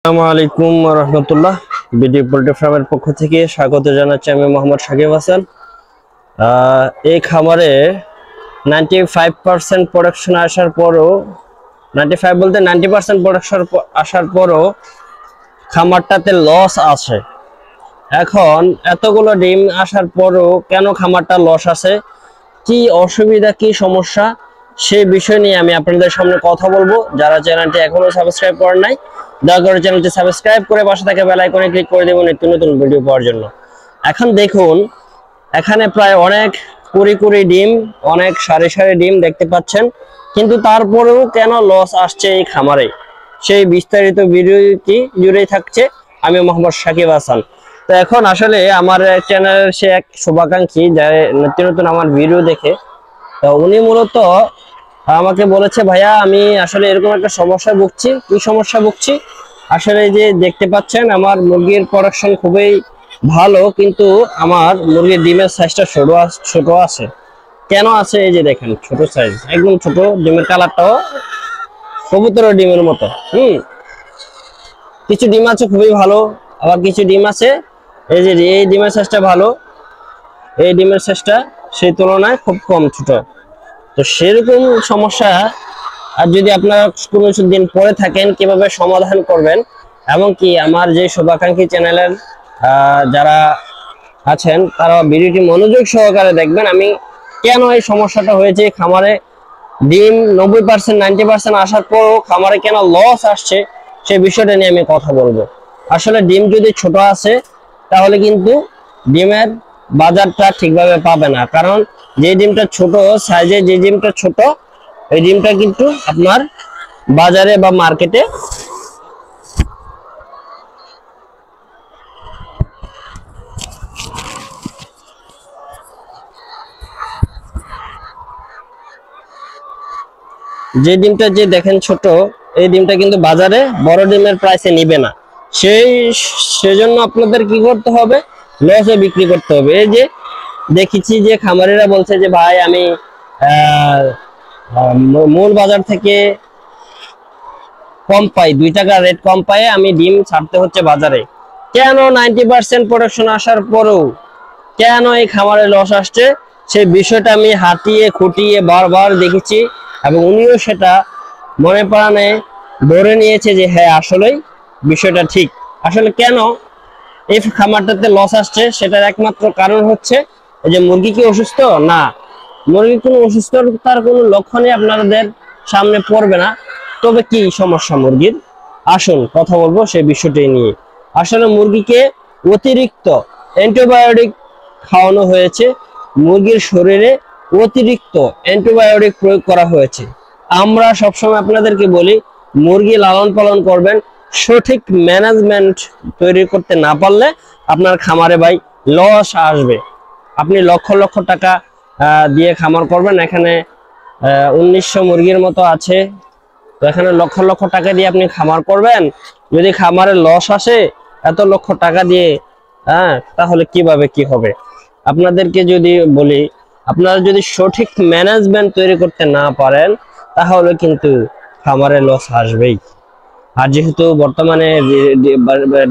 আসসালামু আলাইকুম ওয়া রাহমাতুল্লাহ। বিডি পোল্ট্রি ফার্মের পক্ষ থেকে স্বাগত জানাচ্ছি আমি মোহাম্মদ সাকিব হাসান। এই খামারে 95% প্রোডাকশন আসার পরও 95 বলতে 90% প্রোডাকশন আসার পরও খামারটাতে লস আছে। এখন এতগুলো ডিম আসার পরও কেন খামারটা লস আছে, কি অসুবিধা, কি সমস্যা, সেই বিষয় নিয়ে আমি আপনাদের সামনে কথা বলবো। যারা চ্যানেলটি এখনো সাবস্ক্রাইব করেন নাই, দয়া করে চ্যানেলটি সাবস্ক্রাইব করে পাশে থাকা বেল আইকনে ক্লিক করে দেবেন নিত্য নতুন ভিডিও পাওয়ার জন্য। এখন দেখুন, এখানে প্রায় অনেক কুড়ি ডিম, অনেক সারি সারি ডিম দেখতে পাচ্ছেন, কিন্তু তারপরেও কেন লস আসছে এই খামারে, সেই বিস্তারিত ভিডিওটি জুড়েই থাকছে আমি মোহাম্মদ সাকিব হাসান। তো এখন আসলে আমার চ্যানেলের সে এক শুভাকাঙ্ক্ষী, যারা নিত্য নতুন আমার ভিডিও দেখে, তো উনি মূলত আমাকে বলেছে, ভাইয়া আমি আসলে এরকম একটা সমস্যা ভুগছি। কি সমস্যা ভুগছি? আসলে যে দেখতে পাচ্ছেন আমার মুরগির প্রোডাকশন খুবই ভালো, কিন্তু আমার মুরগির ডিমের সাইজটা ছোট আছে। কেন আছে? এই যে দেখেন, ছোট সাইজ, একদম ছোট। ডিমের কালারটাও কবুতরের ডিমের মতো। কিছু ডিম আছে খুবই ভালো, আবার কিছু ডিম আছে এই যে এই ডিমের সাইজটা ভালো, এই ডিমের সাইজটা সেই তুলনায় খুব কম ছোট। তো সেরকম সমস্যা আর যদি আপনারা কোনো দিন পরে থাকেন, কিভাবে সমাধান করবেন, এবং কি আমার যে শুভাকাঙ্ক্ষী চ্যানেলের যারা আছেন তারা ভিডিওটি মনোযোগ সহকারে দেখবেন। আমি কেন এই সমস্যাটা হয়েছে, খামারে ডিম 90% 90% আসার পরও খামারে কেন লস আসছে, সেই বিষয়টা নিয়ে আমি কথা বলবো। আসলে ডিম যদি ছোট আছে তাহলে কিন্তু ডিমের বাজারটা ঠিকভাবে পাবে না, কারণ যে ডিমটা ছোট সাইজে, যে ডিমটা ছোট, এই ডিমটা কিন্তু আপনার বাজারে বা মার্কেটে যে ডিমটা যে দেখেন ছোট, এই ডিমটা কিন্তু বাজারে বড় ডিমের প্রাইসে নিবে না। সেজন্য আপনাদের কি করতে হবে, লসে বিক্রি করতে হবে। এই যে দেখেছি যে খামারিরা বলছে যে ভাই আমি মূল বাজার থেকে কম পাই, 2 টাকা রেট কম পাই, আমি ডিম ছাড়তে হচ্ছে বাজারে। কেন 90% প্রোডাকশন আসার পরেও কেন এই খামারে লস আসছে, সেই বিষয়টা আমি হাতিয়ে খুঁটিয়ে বারবার দেখেছি, এবং উনিও সেটা মনে প্রাণে ধরে নিয়েছে যে হ্যাঁ আসলেই বিষয়টা ঠিক। আসলে কেন এই খামারটাতে লস আসছে, সেটার একমাত্র কারণ হচ্ছে এই যে মুরগি কি অসুস্থ? না, মুরগি কোনো অসুস্থতার কোনো লক্ষণই আপনাদের সামনে পড়বে না। তবে কি সমস্যা মুরগির, আসুন কথা বলবো সেই বিষয়টি নিয়ে। আসলে মুরগিকে অতিরিক্ত অ্যান্টিবায়োটিক খাওয়ানো হয়েছে, মুরগির শরীরে অতিরিক্ত অ্যান্টিবায়োটিক প্রয়োগ করা হয়েছে। আমরা সবসময় আপনাদেরকে বলি, মুরগি লালন পালন করবেন, সঠিক ম্যানেজমেন্ট তৈরি করতে না পারলে আপনার খামারে ভাই লস আসবে। আপনি লক্ষ লক্ষ টাকা দিয়ে খামার করবেন, এখানে 1900 মুরগির মতো আছে, তো এখানে লক্ষ লক্ষ টাকা দিয়ে আপনি খামার করবেন, যদি খামারে লস আসে এত লক্ষ টাকা দিয়ে, তাহলে কিভাবে কি হবে? আপনাদেরকে যদি বলি, আপনারা যদি সঠিক ম্যানেজমেন্ট তৈরি করতে না পারেন তাহলে কিন্তু খামারে লস আসবেই। আর যেহেতু বর্তমানে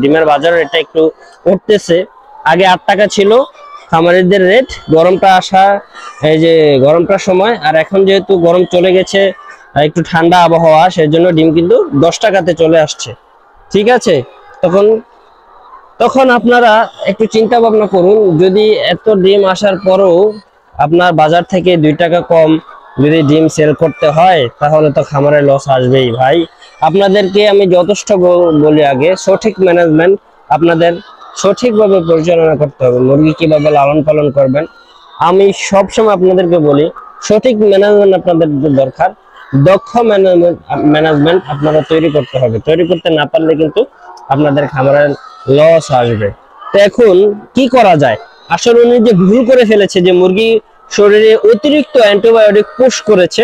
ডিমের বাজার এটা একটু উঠতেছে, আগে 8 টাকা ছিল খামারিদের রেট, গরমটা আসা, এই যে গরমটার সময়, আর এখন যেহেতু গরম চলে গেছে, একটু ঠান্ডা আবহাওয়া, সেজন্য ডিম কিন্তু 10 টাকাতে চলে আসছে। ঠিক আছে, তখন আপনারা একটু চিন্তা ভাবনা করুন, যদি এত ডিম আসার পরও আপনার বাজার থেকে 2 টাকা কম যদি ডিম সেল করতে হয়, তাহলে তো খামারে লস আসবেই ভাই। আপনাদেরকে আমি যথেষ্ট বলি, আগে সঠিক ম্যানেজমেন্ট আপনাদের সঠিকভাবে পরিচালনা করতে হবে। মুরগি কিভাবে লালন পালন করবেন, আমি সবসময় আপনাদেরকে বলি সঠিক ম্যানেজমেন্ট আপনাদের দরকার, দক্ষ ম্যানেজমেন্ট আপনারা তৈরি করতে হবে। তৈরি করতে না পারলে কিন্তু আপনাদের খামারের লস আসবে। তো এখন কি করা যায়? আসলে উনি যে ভুল করে ফেলেছে, যে মুরগি শরীরে অতিরিক্ত অ্যান্টিবায়োটিক পুশ করেছে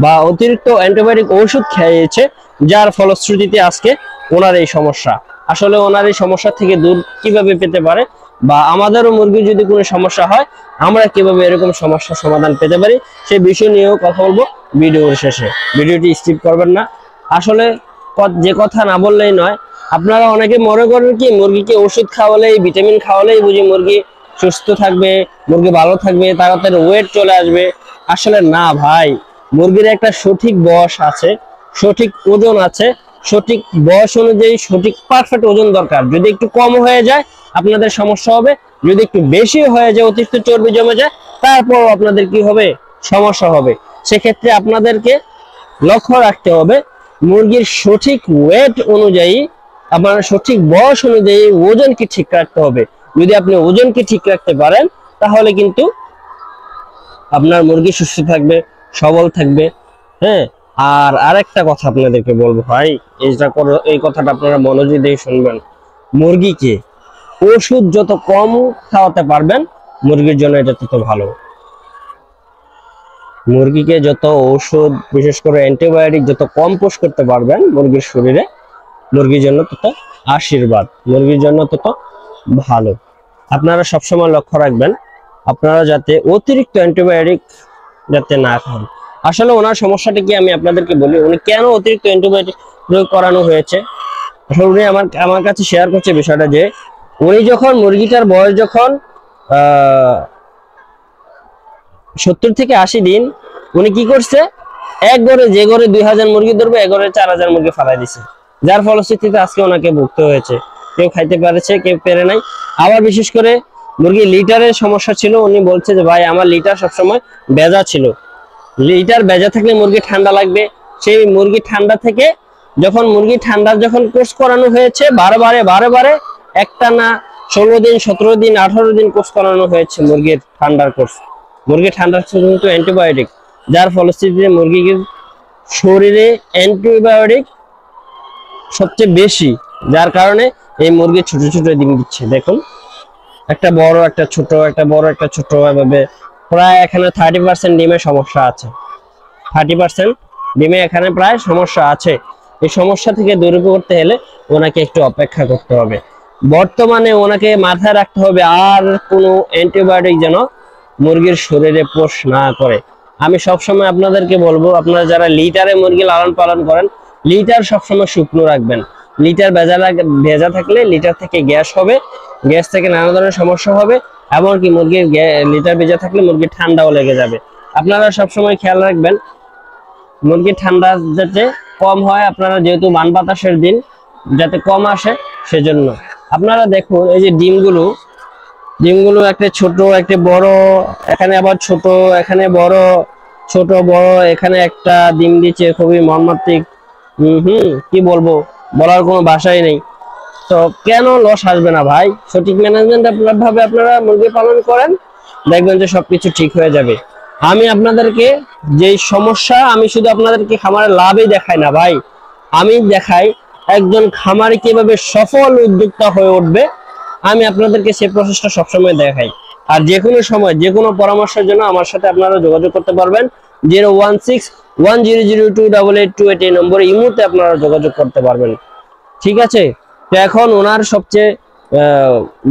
বা অতিরিক্ত অ্যান্টিবায়োটিক ওষুধ খেয়েছে, যার ফলশ্রুতিতে আজকে ওনার এই সমস্যা। আসলে ওনার এই সমস্যা থেকে দূর কিভাবে পেতে পারে, বা আমাদেরও মুরগির যদি কোনো সমস্যা হয় আমরা কিভাবে এরকম সমস্যার সমাধান পেতে পারি, সেই বিষয় নিয়েও কথা বলবো ভিডিওর শেষে। ভিডিওটি স্কিপ করবেন না। আসলে যে কথা না বললেই নয়, আপনারা অনেকে মনে করেন কি মুরগিকে ওষুধ খাওয়ালেই ভিটামিন খাওয়ালেই বুঝি মুরগি সুস্থ থাকবে, মুরগি ভালো থাকবে, তাড়াতাড়ি ওয়েট চলে আসবে। আসলে না ভাই, মুরগির একটা সঠিক বয়স আছে, সঠিক ওজন আছে, সঠিক বয়স অনুযায়ী সঠিক পারফেক্ট ওজন দরকার। যদি একটু কম হয়ে যায় আপনাদের সমস্যা হবে, যদি একটু বেশি হয়ে যায়, অতিরিক্ত চর্বি জমে যায়, তারপর আপনাদের কি হবে, সমস্যা হবে। সেক্ষেত্রে আপনাদেরকে লক্ষ্য রাখতে হবে মুরগির সঠিক ওয়েট অনুযায়ী, আপনার সঠিক বয়স অনুযায়ী ওজনকে ঠিক রাখতে হবে। যদি আপনি ওজনকে ঠিক রাখতে পারেন তাহলে কিন্তু আপনার মুরগি সুস্থ থাকবে, সবল থাকবে। হ্যাঁ, আর আরেকটা কথা আপনাদেরকে বলবো ভাই, এই কথাটা আপনারা মনোযোগ দিয়ে শুনবেন। মুরগিকে ওষুধ যত কম খাওয়াতে পারবেন মুরগির জন্য এটা তত ভালো। মুরগিকে যত ঔষধ, বিশেষ করে অ্যান্টিবায়োটিক যত কম পুশ করতে পারবেন মুরগির শরীরে, মুরগির জন্য তত আশীর্বাদ, মুরগির জন্য তত ভালো। আপনারা সবসময় লক্ষ্য রাখবেন আপনারা যাতে অতিরিক্ত অ্যান্টিবায়োটিক যাতে না খান। আসলে ওনার সমস্যাটা কি আমি আপনাদেরকে বলি, উনি কেন অতিরিক্ত অ্যান্টিবায়োটিক প্রয়োগ করানো হয়েছে। আসলে উনি আমার কাছে শেয়ার করছে বিষয়টা যে উনি যখন মুরগিটার বয়স যখন 70 থেকে 80 দিন, উনি কি করছে, এক ঘরে যে ঘরে 2000 মুরগি ধরবে এক ঘরে 4000 মুরগি ফালাই দিছে, যার ফলশ্রুতিতে আজকে ওনাকে ভুগতে হয়েছে। কেউ খাইতে পেরেছে, কেউ পেরে নাই। আবার বিশেষ করে মুরগি লিটারের সমস্যা ছিল, উনি বলছে যে ভাই আমার লিটার সবসময় ভেজা ছিল। লিটার ভেজা থাকলে মুরগি ঠান্ডা লাগবে, সেই মুরগি ঠান্ডা থেকে যখন মুরগি ঠান্ডার যখন কোর্স করানো হয়েছে বারে একটা না 16 দিন 17 দিন 18 দিন কোর্স করানো হয়েছে মুরগির ঠান্ডার কোর্স। মুরগি ঠান্ডার কিন্তু অ্যান্টিবায়োটিক, যার ফলশ্রুতিতে মুরগির শরীরে অ্যান্টিবায়োটিক সবচেয়ে বেশি, যার কারণে এই মুরগি ছোট ছোট ডিম দিচ্ছে। দেখুন, একটা বড় একটা ছোট, একটা বড় একটা ছোট, এভাবে প্রায় এখানে 30% ডিমে সমস্যা আছে। 30% ডিমে এখানে প্রায় সমস্যা আছে। এই সমস্যা থেকে দূর করতে হলে ওনাকে একটু অপেক্ষা করতে হবে। বর্তমানে ওনাকে মাথায় রাখতে হবে আর কোনো অ্যান্টিবায়োটিক যেন মুরগির শরীরে পোষ না করে। আমি সবসময় আপনাদেরকে বলবো, আপনারা যারা লিটারে মুরগি লালন পালন করেন, লিটার সবসময় শুকনো রাখবেন। লিটার ভেজা থাকলে লিটার থেকে গ্যাস হবে, গ্যাস থেকে নানা ধরনের সমস্যা হবে, এমনকি মুরগির লিটার ভেজা থাকলে মুরগির ঠান্ডাও লেগে যাবে। আপনারা সবসময় খেয়াল রাখবেন মুরগির ঠান্ডা যাতে কম হয়, আপনারা যেহেতু বান বাতাসের দিন যাতে কম আসে সেজন্য। আপনারা দেখুন এই যে ডিমগুলো একটা ছোট একটা বড়, এখানে আবার ছোট, এখানে বড়, ছোট বড়, এখানে একটা ডিম দিচ্ছে, খুবই মর্মান্তিক। কি বলবো, বলার কোনো ভাষাই নেই। তো কেন লস আসবে না ভাই? সঠিক ম্যানেজমেন্ট ভাবে আপনারা মুরগি পালন করেন, দেখবেন যে সবকিছু ঠিক হয়ে যাবে। আমি আপনাদেরকে যেই সমস্যা, আমি শুধু আপনাদেরকে খামারের লাভই দেখাই না ভাই, আমি দেখাই একজন খামারি কিভাবে সফল উদ্যোক্তা হয়ে উঠবে। আমি আপনাদেরকে সেই প্রসেসটা সবসময় দেখাই। আর যে কোনো সময় যে কোনো পরামর্শের জন্য আমার সাথে আপনারা যোগাযোগ করতে পারবেন। 01610028828 এই নম্বরে ইমোতে আপনারা যোগাযোগ করতে পারবেন। ঠিক আছে, তো এখন ওনার সবচেয়ে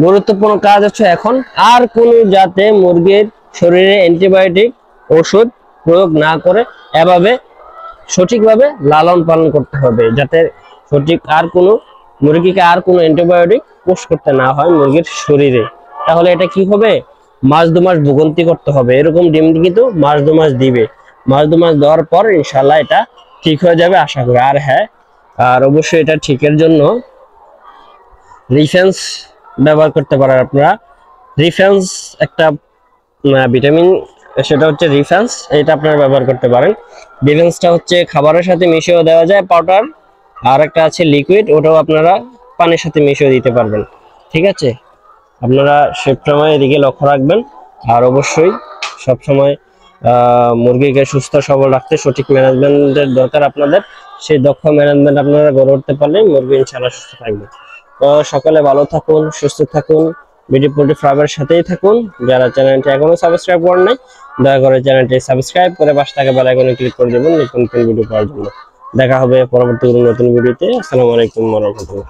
গুরুত্বপূর্ণ কাজ হচ্ছে এখন আর কোনো যাতে মুরগির শরীরে অ্যান্টিবায়োটিক ওষুধ প্রয়োগ না করে এভাবে সঠিকভাবে লালন পালন করতে হবে, যাতে সঠিক আর কোনো মুরগিকে আর কোনো অ্যান্টিবায়োটিক পুশ করতে না হয় মুরগির শরীরে। তাহলে এটা কি হবে, মাস 2 মাস ভোগান্তি করতে হবে। এরকম ডিম কিন্তু মাস 2 মাস দিবে, মাস 2 মাস দেওয়ার পর ইনশাল্লাহ এটা ঠিক হয়ে যাবে আশা করি। আর হ্যাঁ, আর অবশ্যই এটা ঠিকের জন্য রিফেন্স ব্যবহার করতে পারেন আপনারা। রিফেন্স একটা ভিটামিন, সেটা হচ্ছে রিফেন্স, এটা আপনারা ব্যবহার করতে পারেন। রিফেন্সটা হচ্ছে খাবারের সাথে মিশিয়েও দেওয়া যায় পাউডার, আর একটা আছে লিকুইড, ওটাও আপনারা পানির সাথে মিশিয়ে দিতে পারবেন। ঠিক আছে, আপনারা সবসময় এদিকে লক্ষ্য রাখবেন। আর অবশ্যই সবসময় মুরগিকে সুস্থ সবল রাখতে সঠিক ম্যানেজমেন্টের দরকার আপনাদের। সেই দক্ষ ম্যানেজমেন্ট আপনারা গড়ে উঠতে পারলে মুরগি ইনশাআল্লাহ সুস্থ থাকবে। তো সকালে ভালো থাকুন, সুস্থ থাকুন, বিডি পোল্ট্রি ফার্মের সাথেই থাকুন। যারা চ্যানেলটি এখনো সাবস্ক্রাইব করেন নাই, দয়া করে চ্যানেলটি সাবস্ক্রাইব করে পাশে থাকা বেল আইকনে ক্লিক করে দেবেন নতুন ভিডিও পাওয়ার জন্য। দেখা হবে পরবর্তী নতুন ভিডিওতে। আসসালামু আলাইকুম ওয়া রাহমাতুল্লাহ।